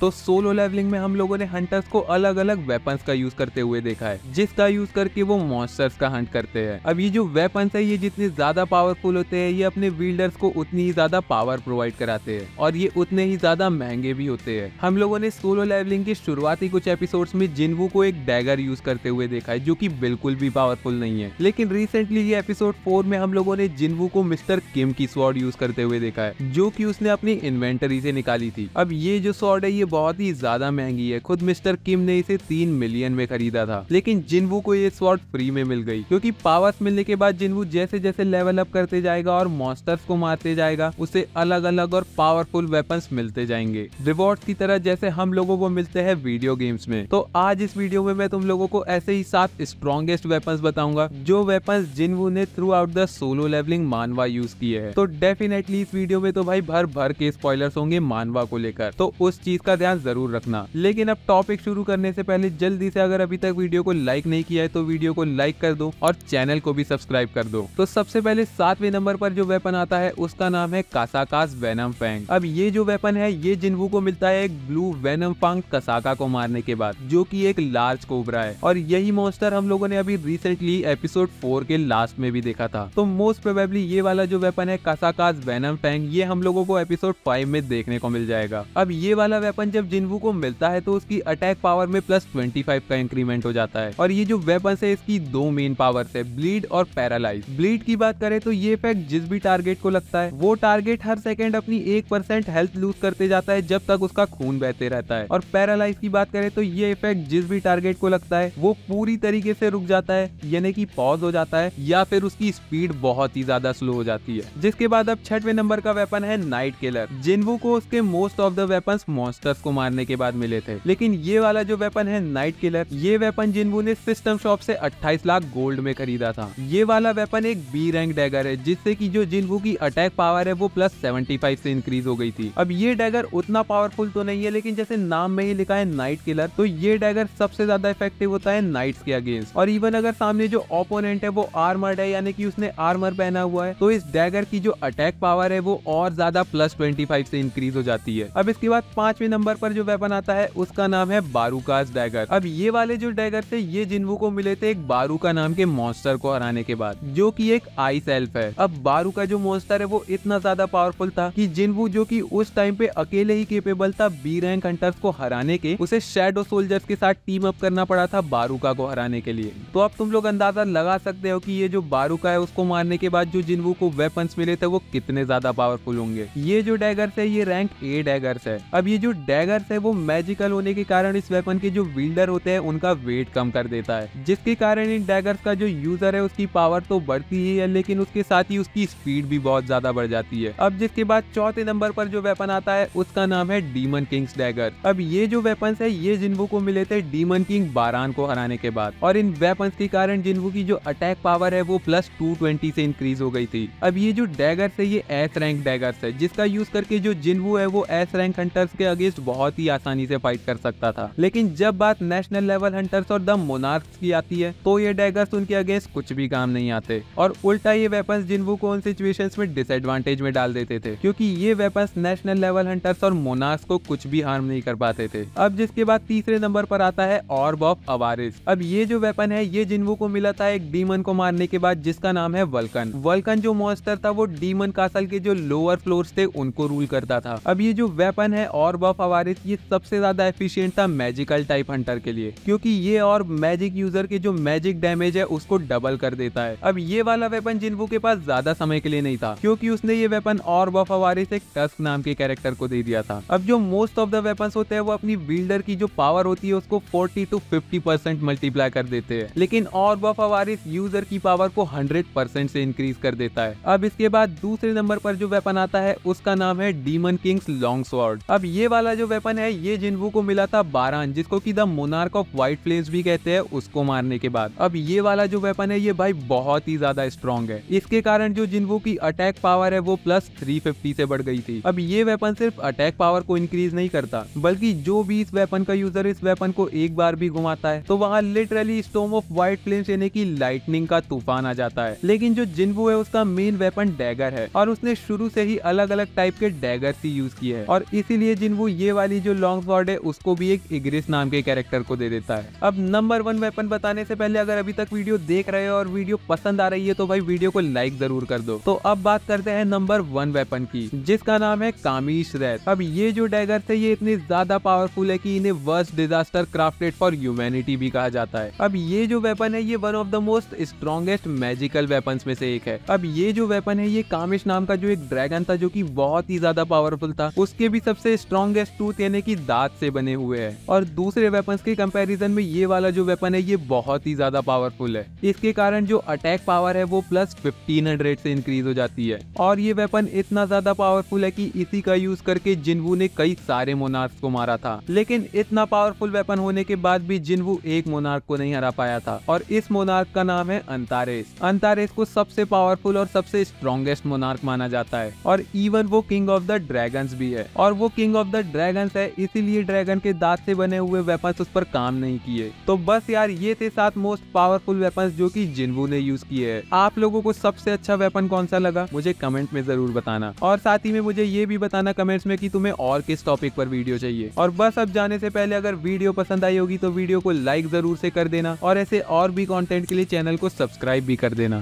तो solo levelling में हम लोगों ने हंटर्स को अलग अलग वेपन्स का यूज करते हुए देखा है, जिसका यूज करके वो मॉन्स्टर्स का हंट करते हैं। अब ये जो वेपन्स है ये जितने ज्यादा पावरफुल होते हैं ये अपने विल्डर्स को उतनी ही ज्यादा पावर प्रोवाइड कराते हैं और ये उतने ही ज्यादा महंगे भी होते हैं। हम लोगों ने सोलो लेवलिंग के शुरुआती कुछ एपिसोड्स में जिन्वू को एक डैगर यूज करते हुए देखा है जो कि बिल्कुल भी पावरफुल नहीं है, लेकिन रिसेंटली ये एपिसोड 4 में हम लोगों ने जिन्वू को मिस्टर किम की स्वॉर्ड यूज करते हुए देखा है जो कि उसने अपनी इन्वेंटरी से निकाली थी। अब ये जो स्वॉर्ड है ये बहुत ही ज्यादा महंगी है, खुद मिस्टर किम ने इसे 3 मिलियन में खरीदा था, लेकिन जिन्वू को ये स्वॉर्ड फ्री में मिल गई क्योंकि पावर्स मिलने के बाद जिन्वू जैसे जैसे लेवल अप करते जाएगा और मॉन्स्टर्स को मारते जाएगा उसे अलग अलग और पावरफुल वेपन्स मिलते जाएंगे, रिवॉर्ड की तरह जैसे हम लोगों को मिलते हैं वीडियो गेम्स में। तो आज इस वीडियो में मैं तुम लोगों को ऐसे ही 7 स्ट्रॉन्गेस्ट वेपन्स बताऊंगा जो वेपन्स जिन्वू ने throughout the Solo Leveling manhwa use किए हैं। तो डेफिनेटली इस वीडियो में तो भाई भर भर के स्पॉयलर्स होंगे मानवा को लेकर, तो उस चीज का ध्यान जरूर रखना। लेकिन अब टॉपिक शुरू करने से पहले जल्दी से अगर अभी तक वीडियो को लाइक नहीं किया है तो वीडियो को लाइक कर दो और चैनल को भी सब्सक्राइब कर दो। तो सबसे पहले 7वें नंबर पर जो वेपन आता है उसका नाम है कासाकास वेनम फैंग। अब ये जो वेपन है ये जिन्वू को मिलता है एक ब्लू वेनम फैंग कसाका को मारने के बाद, जो कि एक लार्ज कोबरा है और यही मॉन्स्टर हम लोगों ने अभी रिसेंटली एपिसोड 4 के लास्ट में भी देखा था। तो मोस्ट प्रोबेबली ये वाला जो वेपन है कासाकास वेनम फैंग ये हम लोगों को एपिसोड 5 में देखने को मिल जाएगा। अब ये वाला वेपन जब जिन्वू को मिलता है तो उसकी अटैक पावर में +25 का इंक्रीमेंट हो जाता है और ये जो वेपन है इसकी 2 मेन पावर्स है, ब्लीड और पैरालाइज। ब्लीड की बात करें तो ये इफेक्ट जिस भी टारगेट को लगता है वो टारगेट हर सेकंड अपनी 1% हेल्थ लूज करते जाता है जब तक उसका खून बहते रहता है। और पैरालाइज की बात करें तो ये इफेक्ट जिस भी टारगेट को लगता है वो पूरी तरीके से रुक जाता है, यानी कि पॉज हो जाता है या फिर उसकी स्पीड बहुत ही ज्यादा स्लो हो जाती है। जिसके बाद अब 6वें नंबर का वेपन है नाइट किलर। जिन्वू को उसके most of the weapons monsters को मारने के बाद मिले थे, लेकिन ये वाला जो वेपन है नाइट किलर ये वेपन जिन्वू ने सिस्टम शॉप से 28 लाख गोल्ड में खरीदा था। ये वाला वेपन एक बी रैंक डैगर है जिससे कि जो जिन्वू की अटैक पावर है वो +75 से इंक्रीज हो गई थी। अब ये डैगर उतना पावरफुल तो नहीं है, लेकिन जैसे नाम में ही लिखा है नाइट किलर तो ये डैगर सबसे ज्यादा इफेक्टिव होता है नाइट्स के अगेंस्ट। और इवन अगर सामने जो ओपोनेंट है वो आर्मर्ड है यानी कि उसने आर्मर पहना हुआ है तो इस डैगर की जो अटैक पावर है वो और ज्यादा +25 से इंक्रीज हो जाती है। अब इसके बाद 5वें नंबर पर जो वेपन आता है उसका नाम है बारूकास डैगर। अब ये वाले जो डैगर थे ये जिन्वू को मिले थे एक बारूका नाम के मॉन्स्टर को हराने के बाद, जो कि एक आइस एल्फ है। अब बारूका जो मॉन्स्टर है वो इतना ज्यादा पावरफुल था कि जिन्वू जो कि उस टाइम पे अकेले ही केपेबल था बी रैंक हंटर्स को हराने के, उसे शैडो सोल्जर्स के साथ टीम अप करना पड़ा था बारूका को हराने के लिए। तो अब तुम लोग अंदाजा लगा सकते हो कि ये जो बारूका है उसको मारने के बाद जो जिन्वू को वेपन्स मिले थे वो कितने ज्यादा पावरफुल होंगे। ये जो डैगर्स है ये रैंक A डैगर्स है। अब ये जो डैगर्स है वो मैजिकल होने के कारण इस वेपन के जो विल्डर होते हैं उनका वेट कम कर देता है, जिसके कारण इन डैगर्स का जो यूजर है उसकी पावर तो बढ़ती ही है लेकिन उसके साथ ही उसकी स्पीड भी बहुत ज्यादा बढ़ जाती है। अब जिसके बाद 4थे नंबर पर जो वेपन आता है उसका नाम है डीमन किंग्स डैगर। अब ये जो वेपन्स है ये जिन्वू को मिले थे डीमन किंग बारान को हराने के बाद और इन वेपन्स के कारण जिन्वू की जो अटैक पावर है वो +220 से इंक्रीज हो गई थी। अब ये जो डैगर्स है ये S रैंक डैगर्स है जिसका यूज करके जो जिन्वू है वो S रैंक हंटर्स के अगेंस्ट बहुत ही आसानी से फाइट कर सकता था, लेकिन जब बात नेशनल लेवल हंटर्स और द मोनार्क्स की आती है तो ये डैगर्स उनके अगेंस्ट कुछ भी काम नहीं आते और उल्टा ये वेपन्स जिन्वू को उन सिचुएशंस में डिसएडवांटेज में डाल देते थे क्योंकि ये वेपन्स नेशनल लेवल हंटर्स और मोनार्क्स को कुछ भी हार्म नहीं कर पाते थे। अब जिसके बाद 3रे नंबर पर आता है ऑर्ब ऑफ अवारिस। अब ये जो वेपन है ये जिन्वू को मिला था एक डीमन को मारने के बाद जिसका नाम है वल्कन। वल्कन जो मॉन्स्टर था वो डीमन कासल के जो लोअर फ्लोर्स थे उनको रूल करता था। अब ये जो वेपन है ऑर्ब ऑफ अवारिस ये सबसे ज्यादा एफिशिएंट था मैजिकल टाइप हंटर के लिए क्योंकि ये ऑर्ब मैजिक यूजर के जो मैजिक डैमेज है उसको डबल कर देता है। अब ये वाला वेपन जिन्वू के पास ज्यादा समय के लिए नहीं था क्योंकि उसने ये वेपन ऑर्ब ऑफ अवारिस एक टस्क नाम के कैरेक्टर को दे दिया था। अब जो मोस्ट ऑफ द वेपन्स होते हैं वो अपनी बिल्डर की जो पावर होती है उसको 40 to 50% मल्टीप्लाई कर देते हैं, लेकिन ऑर्ब ऑफ अवारिस यूजर की पावर को 100% से इंक्रीज कर देता है। अब इसके बाद दूसरे नंबर पर जो वेपन आता है उसका नाम है डीमन किंग्स लॉन्ग स्वॉर्ड। अब ये वाला जो वेपन है ये जिन्वू को मिला था बारान जिसको कि the monarch of white flames भी कहते हैं उसको मारने के बाद। अब ये वाला जो वेपन है ये भाई बहुत ही ज्यादा स्ट्रॉन्ग है, इसके कारण जो जिन्वू की अटैक पावर है वो +350 से बढ़ गई थी। अब ये वेपन सिर्फ अटैक पावर को इंक्रीज नहीं करता बल्कि जो भी इस वेपन का यूजर इस वेपन को एक बार भी घुमाता है तो वहाँ literally storm of white flames यानी कि लाइटनिंग का तूफान आ जाता है। लेकिन जो जिन्वू है उसका मेन वेपन डैगर है और उसने शुरू से ही अलग अलग टाइप के डैगर ही यूज किए हैं और इसीलिए जिन्वू ये वाली जो लॉन्ग स्वॉर्ड है उसको भी एक इग्रिस नाम के कैरेक्टर को दे देता है। अब नंबर 1 वेपन बताने से पहले अगर अभी तक वीडियो देख रहे हो और वीडियो पसंद आ रही है तो भाई वीडियो को लाइक जरूर कर दो। तो अब बात करते हैं नंबर 1 वेपन की, जिसका नाम है कामिश रेथ। अब ये जो डैगर्स है ये इतनी ज्यादा पावरफुल है कि इन्हें worst disaster crafted for humanity भी कहा जाता है। अब ये जो वेपन है ये one of the most strongest magical weapons में से एक है। अब ये जो वेपन है ये कामिश नाम का जो एक ड्रैगन था जो कि बहुत ही ज्यादा पावरफुल था, उसके भी सबसे स्ट्रॉन्गेस्ट टूथ यानी कि दांत से बने हुए हैं। और दूसरे वेपन्स के कंपैरिजन में ये वाला जो वेपन है ये बहुत ही ज्यादा पावरफुल है। इसके कारण जो अटैक पावर है वो प्लस 1500 से इंक्रीज हो जाती है। और ये वेपन इतना ज्यादा पावरफुल है कि इसी का यूज करके जिन्वू ने कई सारे मोनार्क्स को मारा था। लेकिन इतना पावरफुल वेपन होने के बाद भी जिन्वू एक मोनार्क को नहीं हरा पाया था और इस मोनार्क का नाम है अंतारेस। अंतारेस को सबसे पावरफुल और सबसे स्ट्रॉन्गेस्ट मोनार्क माना जाता है और इवन वो किंग ऑफ द ड्रैगन्स भी है। और वो किंग ऑफ द ड्रैगन्स है इसीलिए ड्रैगन के दांत से बने हुए वेपन्स उस पर काम नहीं किए। तो बस यार ये थे 7 मोस्ट पावरफुल वेपन्स जो कि जिन्वू ने यूज किए हैं। आप लोगों को सबसे अच्छा वेपन कौन सा लगा मुझे कमेंट में जरूर बताना और साथ ही में मुझे ये भी बताना कमेंट्स में कि तुम्हें और किस टॉपिक पर वीडियो चाहिए। और बस अब जाने से पहले अगर वीडियो पसंद आई होगी तो वीडियो को लाइक जरूर से कर देना और ऐसे और भी कंटेंट के लिए चैनल को सब्सक्राइब भी कर देना।